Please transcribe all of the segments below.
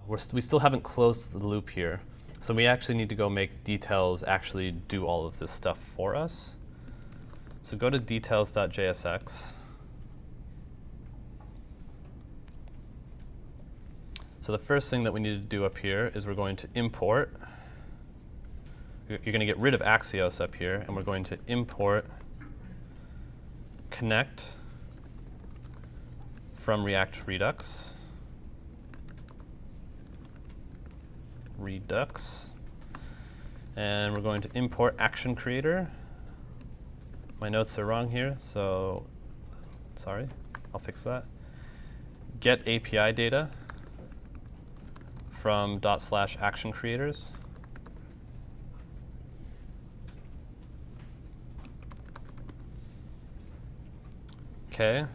we still haven't closed the loop here. So we actually need to go make details actually do all of this stuff for us. So go to details.jsx. So the first thing that we need to do up here is we're going to import. You're going to get rid of Axios up here, and we're going to import connect from React Redux. And we're going to import action creator. My notes are wrong here, so sorry, I'll fix that. Get API data from /action creators. Okay,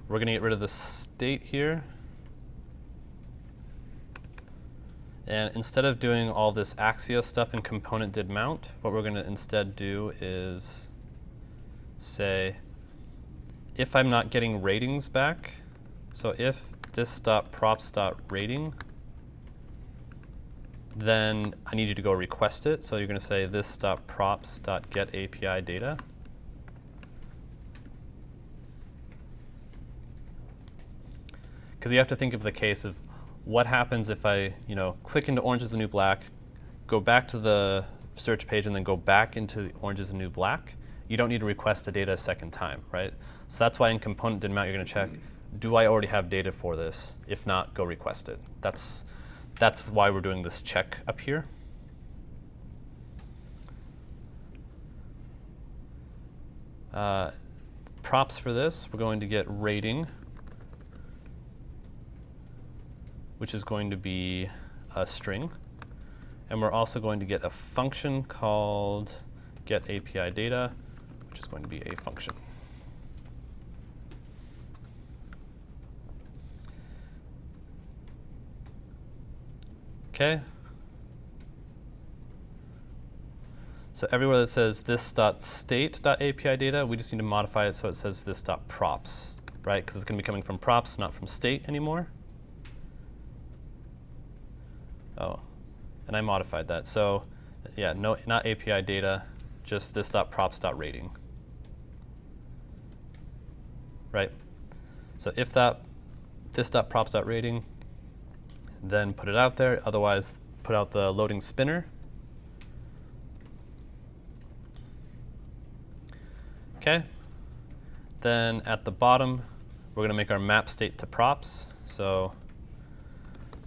we're going to get rid of the state here. And instead of doing all this Axios stuff in component did mount, what we're going to instead do is say, if I'm not getting ratings back, so if this.props.rating, then I need you to go request it. So you're going to say this.props.getAPI-data. Because you have to think of the case of what happens if I, click into Orange is the New Black, go back to the search page, and then go back into Orange is the New Black? You don't need to request the data a second time, right? So that's why in component did mount, you're going to check, do I already have data for this? If not, go request it. That's why we're doing this check up here. Props for this, we're going to get rating, which is going to be a string. And we're also going to get a function called getAPI-data, which is going to be a function. Okay. So everywhere that says this.state.API-data, we just need to modify it so it says this.props, right? Because it's going to be coming from props, not from state anymore. Oh, and I modified that. So yeah, no, not API data, just this.props.rating. Right? So if that this.props.rating, then put it out there. Otherwise, put out the loading spinner. Okay. Then at the bottom, we're going to make our map state to props. So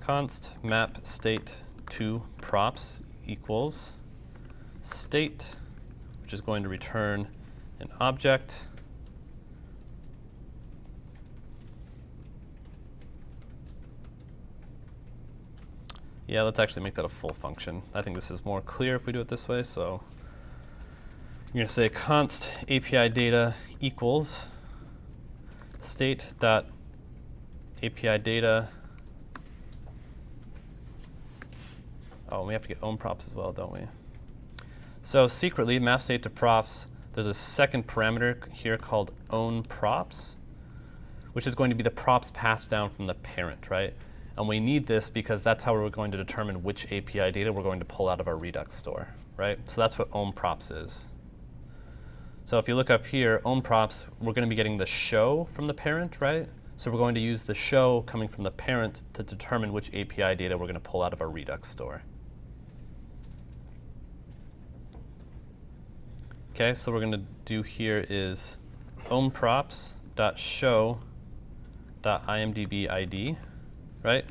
const map state to props equals state, which is going to return an object. Yeah, let's actually make that a full function. I think this is more clear if we do it this way. So you're going to say const API data equals state dot API data. Oh, we have to get own props as well, don't we? So secretly, map state to props, there's a second parameter here called own props, which is going to be the props passed down from the parent, right? And we need this because that's how we're going to determine which API data we're going to pull out of our Redux store, right? So that's what own props is. So if you look up here, own props, we're going to be getting the show from the parent, right? So we're going to use the show coming from the parent to determine which API data we're going to pull out of our Redux store. Okay, so what we're going to do here is ownprops.show.imdb_id, right?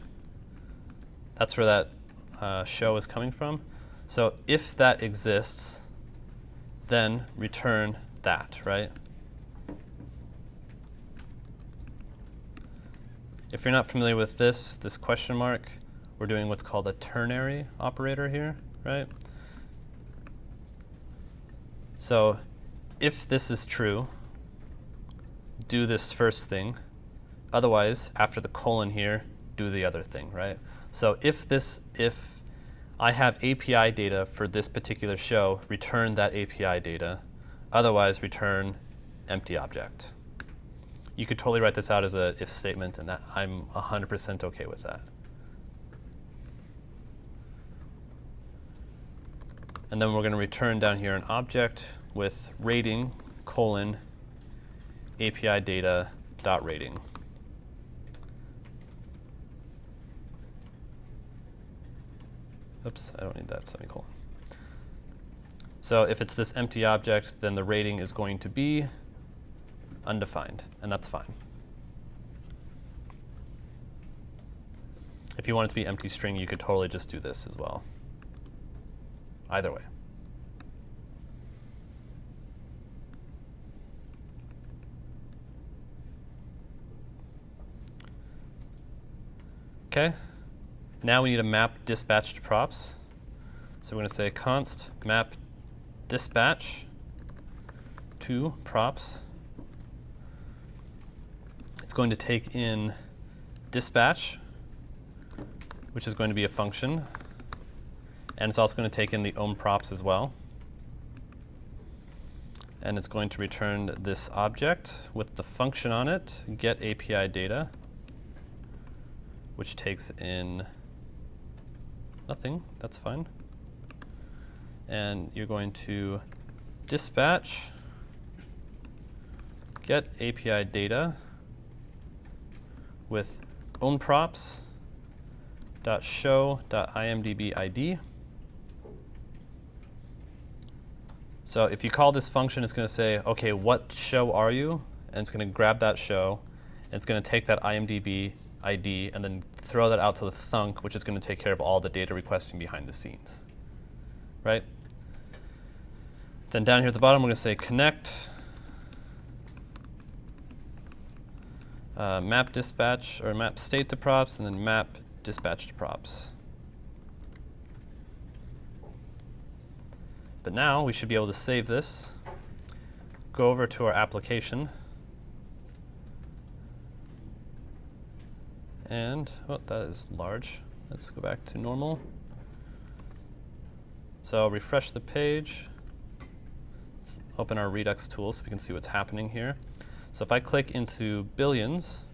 That's where that show is coming from. So if that exists, then return that, right? If you're not familiar with this question mark, we're doing what's called a ternary operator here, right? So if this is true, do this first thing. Otherwise, after the colon here, do the other thing, right? So if I have API data for this particular show, return that API data. Otherwise, return empty object. You could totally write this out as a if statement, and that I'm 100% okay with that. And then we're going to return down here an object with rating colon API data dot rating. Oops, I don't need that semicolon. So if it's this empty object, then the rating is going to be undefined, and that's fine. If you want it to be empty string, you could totally just do this as well. Either way. Okay, now we need to map dispatch to props. So we're going to say const map dispatch to props. It's going to take in dispatch, which is going to be a function, and it's also going to take in the own props as well. And it's going to return this object with the function on it, get API data, which takes in nothing, that's fine. And you're going to dispatch get API data with own props dot show dot imdb id. So if you call this function, it's going to say, okay, what show are you? And it's going to grab that show, and it's going to take that IMDb ID and then throw that out to the thunk, which is going to take care of all the data requesting behind the scenes, right? Then down here at the bottom, we're going to say connect map dispatch or map state to props, and then map dispatch to props. But now we should be able to save this, go over to our application, and, oh, that is large. Let's go back to normal. So refresh the page. Let's open our Redux tool so we can see what's happening here. So if I click into billions,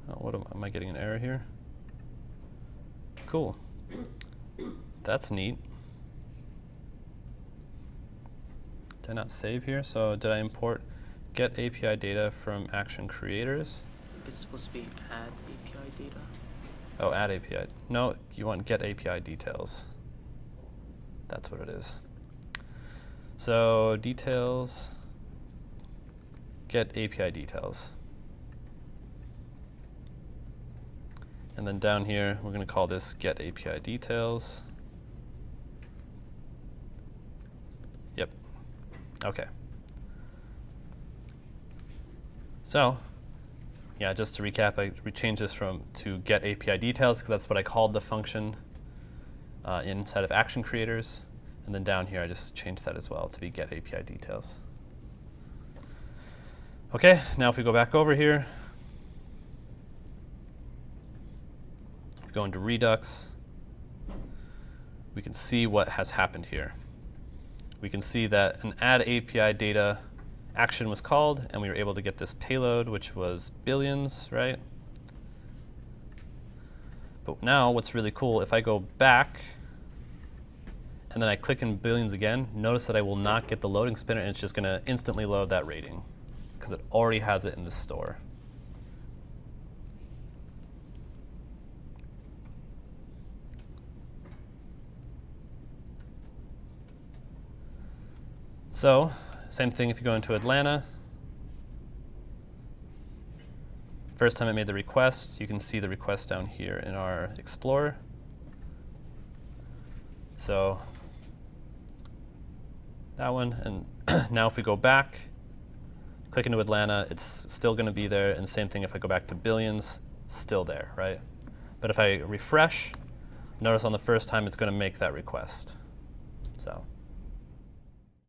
oh, what am I getting an error here? Cool. That's neat. Did I not save here? So did I import get API data from action creators? It's supposed to be add API data. Oh, add API. No, you want get API details. That's what it is. So details, get API details. And then down here, we're going to call this get API details. Yep. Okay. So, yeah, just to recap, we changed this to get API details because that's what I called the function inside of action creators. And then down here, I just changed that as well to be get API details. Okay, now if we go back over here, go into Redux, we can see what has happened here. We can see that an add API data action was called, and we were able to get this payload, which was billions, right? But now what's really cool, if I go back and then I click in billions again, notice that I will not get the loading spinner, and it's just going to instantly load that rating because it already has it in the store. So, same thing if you go into Atlanta. First time I made the request, you can see the request down here in our Explorer. So, that one, and now if we go back, click into Atlanta, it's still going to be there, and same thing if I go back to billions, still there, right? But if I refresh, notice on the first time it's going to make that request. So.